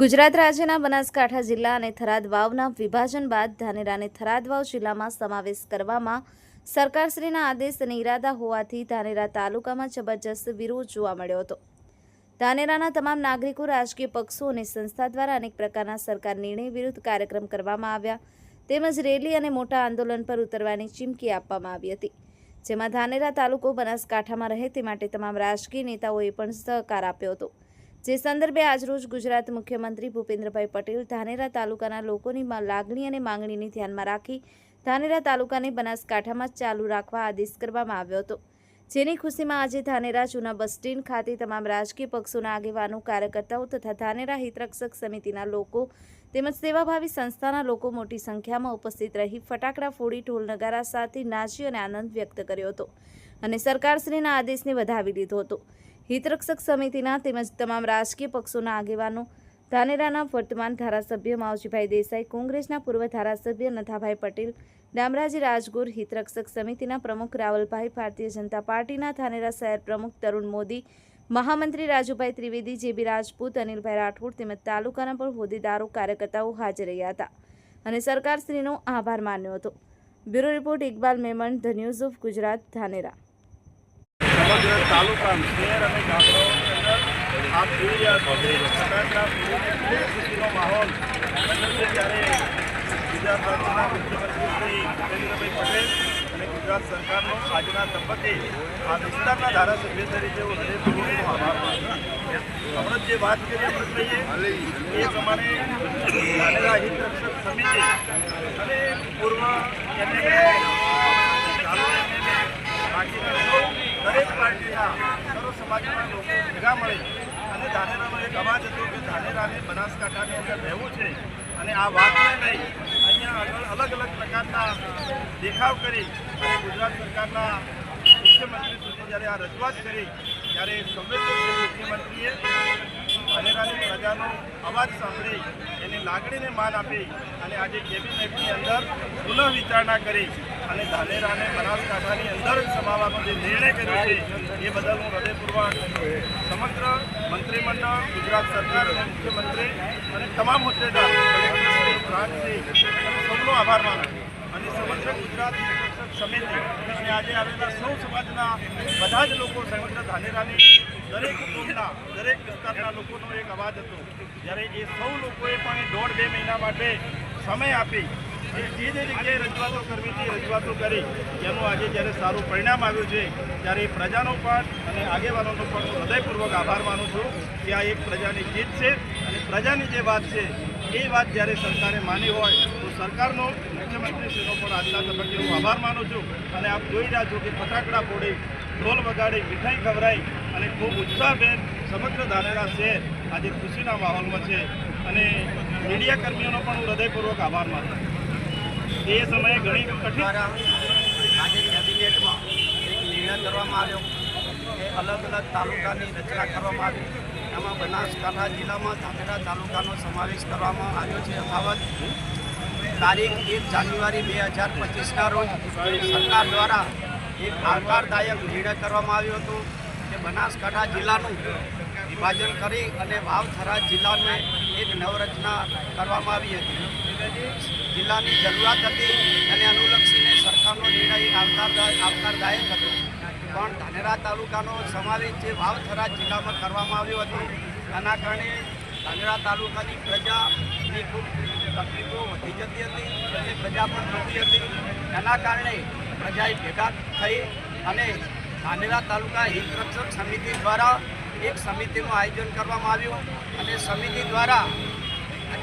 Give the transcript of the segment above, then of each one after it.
ગુજરાત રાજ્યના બનાસકાંઠા જિલ્લા અને થરાદ વાવના વિભાજન બાદ ધાનેરાને થરાદ વાવ જિલ્લામાં સમાવેશ કરવામાં સરકારશ્રીના આદેશ અને ઇરાદા હોવાથી ધાનેરા તાલુકામાં જબરજસ્ત વિરોધ જોવા મળ્યો હતો। ધાનેરાના તમામ નાગરિકો, રાજકીય પક્ષો અને સંસ્થા દ્વારા અનેક પ્રકારના સરકાર નિર્ણય વિરુદ્ધ કાર્યક્રમ કરવામાં આવ્યા તેમજ રેલી અને મોટા આંદોલન પર ઉતરવાની ચીમકી આપવામાં આવી હતી, જેમાં ધાનેરા તાલુકો બનાસકાંઠામાં રહે તે માટે તમામ રાજકીય નેતાઓએ પણ સહકાર આપ્યો હતો। જે સંદર્ભે આજરોજ ગુજરાત મુખ્યમંત્રી ભૂપેન્દ્રભાઈ પટેલ ધાનેરા તાલુકાના લોકોની લાગણી અને માંગણીને ધ્યાનમાં રાખી ધાનેરા તાલુકાને બનાસકાંઠામાં ચાલુ રાખવા આદેશ કરવામાં આવ્યો હતો, જેની ખુશીમાં આજે ધાનેરા જૂના બસ સ્ટેન્ડ ખાતે તમામ રાજકીય પક્ષોના આગેવાનો, કાર્યકર્તાઓ તથા ધાનેરા હિતરક્ષક સમિતિના લોકો તેમજ સેવાભાવી સંસ્થાના લોકો મોટી સંખ્યામાં ઉપસ્થિત રહી ફટાકડા ફોડી ઢોલ નગારા સાથે નાચી અને આનંદ વ્યક્ત કર્યો હતો અને સરકારશ્રીના આદેશને વધાવી લીધો હતો। હિતરક્ષક સમિતિના તેમજ તમામ રાજકીય પક્ષોના આગેવાનો, ધાનેરાના વર્તમાન ધારાસભ્ય માવજીભાઈ દેસાઈ, કોંગ્રેસના પૂર્વ ધારાસભ્ય નથાભાઈ પટેલ, ડામરાજી રાજગોર, હિતરક્ષક સમિતિના પ્રમુખ રાવલભાઈ, ભારતીય જનતા પાર્ટીના ધાનેરા શહેર પ્રમુખ તરુણ મોદી, મહામંત્રી રાજુભાઈ ત્રિવેદી, જેબી રાજપૂત, અનિલભાઈ રાઠોડ તેમજ તાલુકાના પણ હોદ્દેદારો, કાર્યકર્તાઓ હાજર રહ્યા હતા અને સરકારશ્રીનો આભાર માન્યો હતો। Bureau report Iqbal Memon, the news of Gujarat, Dhanera. समग्र तालुका शहर और गामडाओं के अंदर आप जोई રહ્યા છો खुशी माहौल ત્યારે ગુજરાત રાજ્યના મુખ્યમંત્રી શ્રી ભૂપેન્દ્રભાઈ પટેલ અને ગુજરાત સરકારનો આજના તબક્કે આ વિસ્તારના ધારાસભ્ય તરીકે હું હૃદયપૂર્વકનો આભાર માનું છું। હમણાં જે વાત કરી એ પ્રમાણે ધાનેરા હિતરક્ષક સમિતિ અને પૂર્વ દરેક પાર્ટીના સર્વ સમાજના લોકો ભેગા મળી અને ધાનેરાનો એક અવાજ હતો કે ધાનેરાને બનાસકાંઠાની અંદર રહેવું છે અને આ વાતને લઈ અહીંયા આગળ અલગ અલગ પ્રકારના દેખાવ કરી અને ગુજરાત સરકારના મુખ્યમંત્રી સુધી જ્યારે આ રજૂઆત કરી ત્યારે સંવેદનશીલ મુખ્યમંત્રીએ ધાનેરાની પ્રજાનો અવાજ સાંભળી એની લાગણીને માન આપી અને આજે કેબિનેટની અંદર પુનઃ વિચારણા કરી અને ધાનેરાને બનાસકાંઠાની અંદર જ સમાવવાનો જે નિર્ણય કર્યો છે એ બદલ હું હૃદયપૂર્વક સમગ્ર મંત્રીમંડળ, ગુજરાત સરકાર અને મુખ્યમંત્રી અને તમામ હોદ્દેદાર સૌનો આભાર માનું છું અને સમગ્ર ગુજરાત સમિતિ અને આજે આવેલા સૌ સમાજના બધા જ લોકો સમગ્ર ધાનેરાની દરેક કુટુંબના, દરેક વિસ્તારના લોકોનો એક અવાજ હતો, જ્યારે એ સૌ લોકોએ પણ 1.5-2 મહિના માટે સમય આપી જે જગ્યાએ રજૂઆતો કરવી હતી રજૂઆતો કરી જેનું આજે જ્યારે સારું પરિણામ આવ્યું છે ત્યારે પ્રજાનો પણ અને આગેવાનોનો પણ હું હૃદયપૂર્વક આભાર માનું છું કે આ એક પ્રજાની જીત છે અને પ્રજાની જે વાત છે એ વાત જ્યારે સરકારે માની હોય તો સરકારનો, મુખ્યમંત્રીશ્રીનો પણ આજના તબક્કે હું આભાર માનું છું અને આપ જોઈ રહ્યા છો કે ફટાકડા ફોડી, ઢોલ વગાડી, મીઠાઈ ખવડાવી અને ખૂબ ઉત્સાહભેર સમગ્ર ધાનેરા શહેર આજે ખુશીના માહોલમાં છે અને મીડિયા કર્મીઓનો પણ હું હૃદયપૂર્વક આભાર માનું છું। એ સમયે ઘણી કઠિન આજે કેબિનેટમાં એક નિર્ણય કરવામાં આવ્યો કે અલગ અલગ તાલુકાની રચના કરવામાં આવી, એમાં બનાસકાંઠા જિલ્લામાં ધાનેરા તાલુકાનો સમાવેશ કરવામાં આવ્યો છે। યથાવત તારીખ 1 જાન્યુઆરી 2025ના રોજ સરકાર દ્વારા એક આવકારદાયક નિર્ણય કરવામાં આવ્યો હતો કે બનાસકાંઠા જિલ્લાનું વિભાજન કરી અને વાવ થરાદ જિલ્લાને એક નવરચના કરવામાં આવી હતી। જિલ્લાની જરૂરિયાત હતી અને અનુલક્ષીને સરકારનો નિર્ણય આવકારદાયક હતો, પણ ધાનેરા તાલુકાનો સમાવેશ જે વાવ થરાદ જિલ્લામાં કરવામાં આવ્યો હતો એના કારણે ધાનેરા તાલુકાની પ્રજાની ખૂબ તકલીફો વધી જતી હતી અને પ્રજા પણ થતી હતી। એના કારણે પ્રજાએ ભેગા થઈ અને ધાનેરા તાલુકા હિતરક્ષક સમિતિ દ્વારા એક સમિતિનું આયોજન કરવામાં આવ્યું અને સમિતિ દ્વારા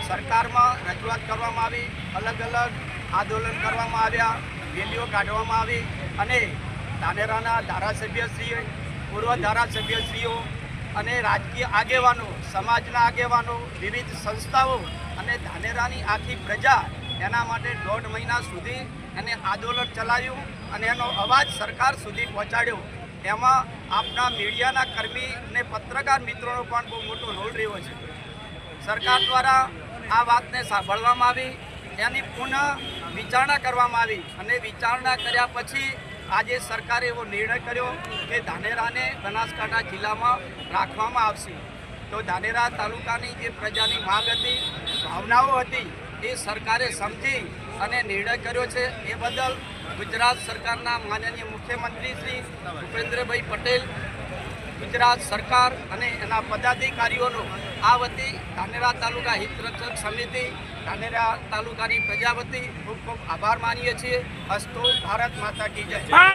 સરકારમાં રજૂઆત કરવામાં આવી, અલગ અલગ આંદોલન કરવામાં આવ્યા, રેલીઓ કાઢવામાં આવી અને ધાનેરાના ધારાસભ્યશ્રીઓ, પૂર્વ ધારાસભ્યશ્રીઓ અને રાજકીય આગેવાનો, સમાજના આગેવાનો, વિવિધ સંસ્થાઓ અને ધાનેરાની આખી પ્રજા એના માટે 1.5 મહિના સુધી એને આંદોલન ચલાવ્યું અને એનો અવાજ સરકાર સુધી પહોંચાડ્યો। એમાં આપના મીડિયાના કર્મી અને પત્રકાર મિત્રોનો પણ બહુ મોટો રોલ રહ્યો છે। સરકાર દ્વારા આ વાતને સાંભળવામાં આવી, એની પુનઃ વિચારણા કરવામાં આવી અને વિચારણા કર્યા પછી આજે સરકારે એવો નિર્ણય કર્યો કે ધાનેરાને બનાસકાંઠા જિલ્લામાં રાખવામાં આવશે। તો ધાનેરા તાલુકાની જે પ્રજાની માંગ હતી, ભાવનાઓ હતી, એ સરકારે સમજી અને નિર્ણય કર્યો છે. એ બદલ ગુજરાત સરકારના માનનીય મુખ્યમંત્રી શ્રી ભૂપેન્દ્રભાઈ પટેલ, ગુજરાત સરકાર અને એના પદાધિકારીઓનો આ વતી ધાનેરા તાલુકા હિતરક્ષક સમિતિ, ધાનેરા તાલુકાની પ્રજા વતી ખૂબ ખૂબ આભાર માનીએ છીએ. અસ્તુ ભારત માતા કી જય.